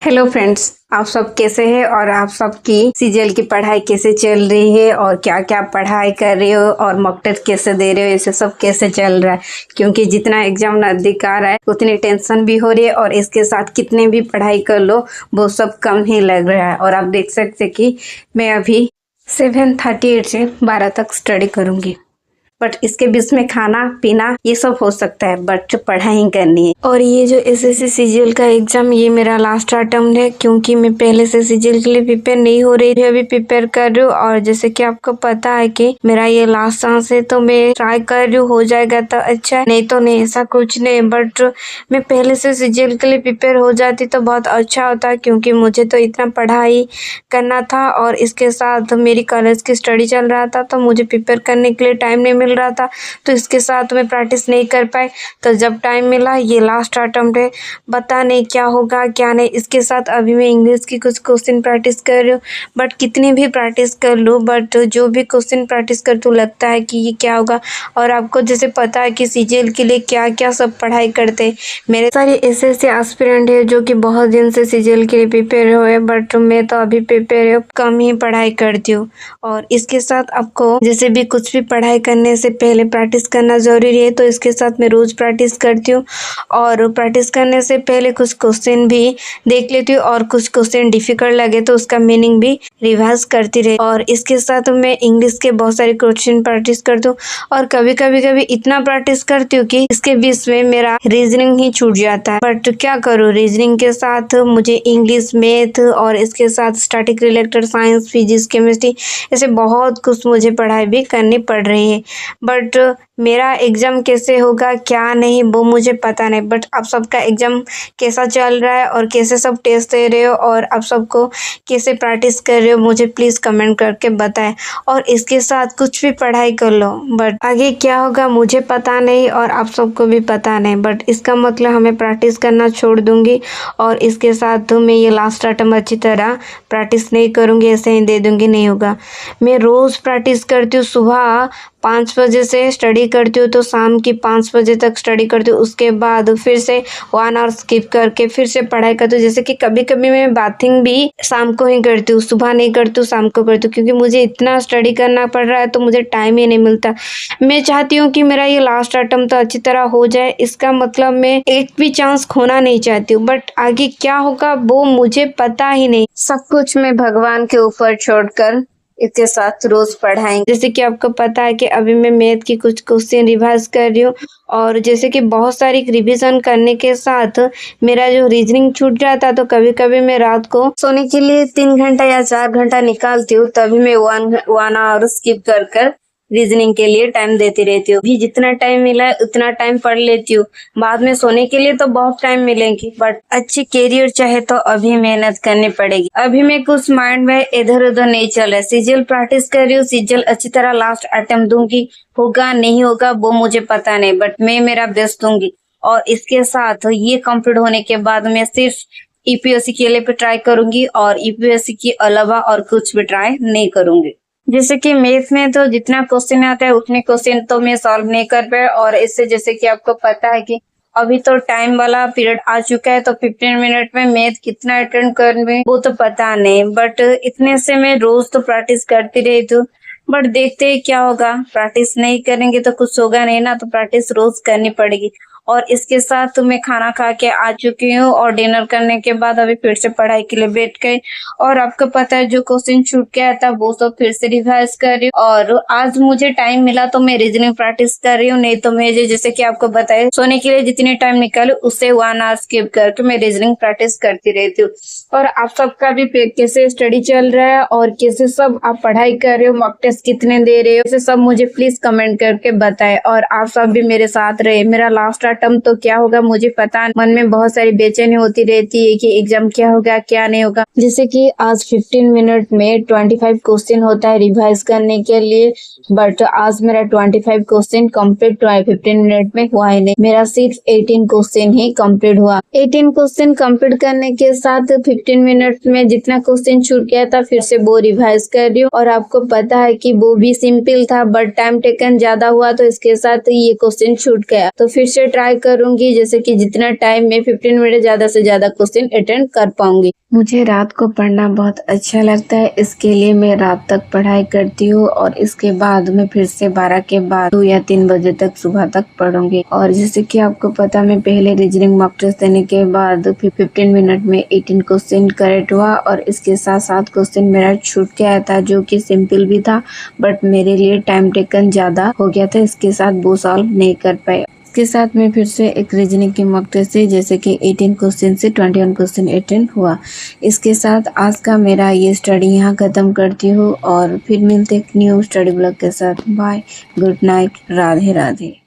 Hello friends, आप सब कैसे हैं और आप सबकी सीजीएल की पढ़ाई कैसे चल रही है और क्या क्या पढ़ाई कर रहे हो और मॉक टेस्ट कैसे दे रहे हो, इसे सब कैसे चल रहा है। क्योंकि जितना एग्जाम नजदीक आ रहा है उतनी टेंशन भी हो रही है और इसके साथ कितने भी पढ़ाई कर लो वो सब कम ही लग रहा है। और आप देख सकते कि मैं अभी 7:38 से 12 तक स्टडी करूँगी, बट इसके बीच में खाना पीना ये सब हो सकता है, बट पढ़ाई करनी है। और ये जो एसएससी सीजीएल का एग्जाम ये मेरा लास्ट अटेम्प्ट है, क्योंकि मैं पहले से सीजीएल के लिए प्रिपेयर नहीं हो रही थी, अभी प्रिपेयर कर रही हूँ। और जैसे कि आपको पता है कि मेरा ये लास्ट चांस है, तो मैं ट्राई कर रही हूँ, हो जाएगा तो अच्छा है, नहीं तो नहीं, ऐसा कुछ नहीं। बट मैं पहले से सीजीएल के लिए प्रिपेयर हो जाती तो बहुत अच्छा होता, क्योंकि मुझे तो इतना पढ़ाई करना था और इसके साथ मेरी कॉलेज की स्टडी चल रहा था, तो मुझे प्रिपेयर करने के लिए टाइम नहीं मिल रहा था, तो इसके साथ मैं प्रैक्टिस नहीं कर पाई। तो जब टाइम मिला, ये लास्ट अटेम्प्ट है, पता नहीं क्या होगा क्या नहीं। इसके साथ अभी मैं इंग्लिश की कुछ क्वेश्चन प्रैक्टिस कर रही हूँ, बट कितनी भी प्रैक्टिस कर लूँ, बट जो भी क्वेश्चन प्रैक्टिस कर तो लगता है कि ये क्या होगा। और आपको जैसे पता है कि सीजीएल के लिए क्या क्या सब पढ़ाई करते हैं। मेरे सारे एसएससी एस्पिरेंट है जो कि बहुत दिन से सीजीएल के लिए प्रिपेयर हुए, बट मैं तो अभी प्रिपेयर हूँ, कम ही पढ़ाई करती हूँ। और इसके साथ आपको जैसे भी कुछ भी पढ़ाई करने से पहले प्रैक्टिस करना जरूरी है, तो इसके साथ मैं रोज प्रैक्टिस करती हूँ। और प्रैक्टिस करने से पहले कुछ क्वेश्चन भी देख लेती हूँ, और कुछ क्वेश्चन डिफिकल्ट लगे तो उसका मीनिंग भी रिवाइज करती रही। और इसके साथ मैं इंग्लिश के बहुत सारे क्वेश्चन प्रैक्टिस करती हूँ, और कभी कभी इतना प्रैक्टिस करती हूँ कि इसके बीच में मेरा रीजनिंग ही छूट जाता है। बट क्या करूँ, रीजनिंग के साथ मुझे इंग्लिश, मैथ और इसके साथ static related science, physics, chemistry, ऐसे बहुत कुछ मुझे पढ़ाई भी करनी पड़ रही है। बट मेरा एग्जाम कैसे होगा क्या नहीं वो मुझे पता नहीं। बट आप सबका एग्जाम कैसा चल रहा है और कैसे सब टेस्ट दे रहे हो और आप सबको कैसे प्रैक्टिस कर रहे हो, मुझे प्लीज कमेंट करके बताएं। और इसके साथ कुछ भी पढ़ाई कर लो, बट आगे क्या होगा मुझे पता नहीं और आप सबको भी पता नहीं। बट इसका मतलब हमें प्रैक्टिस करना छोड़ दूंगी, और इसके साथ मैं ये लास्ट अटेम्प्ट अच्छी तरह प्रैक्टिस नहीं करूंगी, ऐसे ही दे दूंगी, नहीं होगा। मैं रोज प्रैक्टिस करती हूँ, सुबह 5 बजे से स्टडी करती हूँ तो शाम की 5 बजे तक स्टडी करती हूँ। उसके बाद फिर से 1 आवर स्किप करके फिर से पढ़ाई करती हूँ। जैसे कि कभी कभी मैं बाथिंग भी शाम को ही करती हूँ, सुबह नहीं करती हूँ, शाम को करती हूँ, क्योंकि मुझे इतना स्टडी करना पड़ रहा है तो मुझे टाइम ही नहीं मिलता। मैं चाहती हूँ कि मेरा ये लास्ट अटेम्प्ट तो अच्छी तरह हो जाए, इसका मतलब मैं एक भी चांस खोना नहीं चाहती हूँ। बट आगे क्या होगा वो मुझे पता ही नहीं, सब कुछ मैं भगवान के ऊपर छोड़कर इसके साथ रोज पढ़ाएंगे। जैसे कि आपको पता है कि अभी मैं मैथ की कुछ क्वेश्चन रिवाइज कर रही हूँ, और जैसे कि बहुत सारी रिवीजन करने के साथ मेरा जो रीजनिंग छूट जाता, तो कभी कभी मैं रात को सोने के लिए 3 घंटा या 4 घंटा निकालती हूँ, तभी मैं 1 आवर स्किप कर रीजनिंग के लिए टाइम देती रहती हूँ। भी जितना टाइम मिला है उतना टाइम पढ़ लेती हूँ, बाद में सोने के लिए तो बहुत टाइम मिलेगी, बट अच्छी कैरियर चाहे तो अभी मेहनत करनी पड़ेगी। अभी मैं कुछ माइंड में इधर उधर नहीं चल रहा, सीजीएल प्रैक्टिस कर रही हूँ, सीजीएल अच्छी तरह लास्ट अटेम्प्ट दूंगी, होगा नहीं होगा वो मुझे पता नहीं, बट मैं मेरा बेस्ट दूंगी। और इसके साथ ये कंप्लीट होने के बाद मैं सिर्फ यूपीएससी के लिए ट्राई करूंगी, और यूपीएससी के अलावा और कुछ भी ट्राई नहीं करूंगी। जैसे कि मैथ में तो जितना क्वेश्चन आता है उतने क्वेश्चन तो मैं सॉल्व नहीं कर पाया, और इससे जैसे कि आपको पता है कि अभी तो टाइम वाला पीरियड आ चुका है, तो 15 मिनट में मैथ कितना अटेंड कर वो तो पता नहीं। बट इतने से मैं रोज तो प्रैक्टिस करती रही थी, बट देखते हैं क्या होगा। प्रैक्टिस नहीं करेंगे तो कुछ होगा नहीं ना, तो प्रैक्टिस रोज करनी पड़ेगी। और इसके साथ मैं खाना खा के आ चुकी हूँ, और डिनर करने के बाद अभी फिर से पढ़ाई के लिए बैठ गई। और आपको पता है जो क्वेश्चन छूट गया था वो सब फिर से रिवाइज कर रही हूँ। और आज मुझे टाइम मिला तो मैं रीजनिंग प्रैक्टिस कर रही हूँ, नहीं तो मैं जैसे कि आपको बताया सोने के लिए जितने टाइम निकालू उससे 1 आवर स्किप करके मैं रीजनिंग प्रैक्टिस करती रहती हूँ। और आप सबका भी कैसे स्टडी चल रहा है और कैसे सब आप पढ़ाई कर रहे हो, मॉक टेस्ट कितने दे रहे हो, सब मुझे प्लीज कमेंट करके बताएं। और आप सब भी मेरे साथ रहे। मेरा लास्ट अटेम्प्ट तो क्या होगा मुझे पता नहीं, मन में बहुत सारी बेचैनी होती रहती है कि एग्जाम क्या होगा क्या नहीं होगा। जैसे कि आज 15 मिनट में 25 क्वेश्चन होता है रिवाइज करने के लिए, बट आज मेरा 25 क्वेश्चन कंप्लीट हुआ है, 15 मिनट में हुआ ही नहीं, मेरा सिर्फ 18 क्वेश्चन ही कंप्लीट हुआ। 18 क्वेश्चन कंप्लीट करने के साथ 15 मिनट में जितना क्वेश्चन छूट गया था फिर से वो रिवाइज कर रही हूँ। और आपको पता है कि वो भी सिंपल था, बट टाइम टेकन ज्यादा हुआ, तो इसके साथ ये क्वेश्चन छूट गया, तो फिर से ट्राई करूंगी जैसे कि जितना टाइम में 15 मिनट ज़्यादा से ज़्यादा क्वेश्चन अटेंड कर पाऊंगी। मुझे रात को पढ़ना बहुत अच्छा लगता है, इसके लिए मैं रात तक पढ़ाई करती हूँ और इसके बाद मैं फिर से 12 के बाद 2 या 3 बजे तक सुबह तक पढ़ूंगी। और जैसे कि आपको पता, मैं पहले रीजनिंग मॉक टेस्ट देने के बाद 15 मिनट में 18 क्वेश्चन करेक्ट हुआ और इसके साथ 7 क्वेश्चन मेरा छूट के आया था जो कि सिंपल भी था, बट मेरे लिए टाइम टेकन ज़्यादा हो गया था, इसके साथ वो सॉल्व नहीं कर पाए। इसके साथ में फिर से एक रीजनिंग की मॉक टेस्ट थी जैसे कि 18 क्वेश्चन से 21 क्वेश्चन अटेंड हुआ। इसके साथ आज का मेरा ये स्टडी यहाँ ख़त्म करती हूँ और फिर मिलते एक न्यू स्टडी ब्लॉग के साथ। Bye, good night, Radhe Radhe.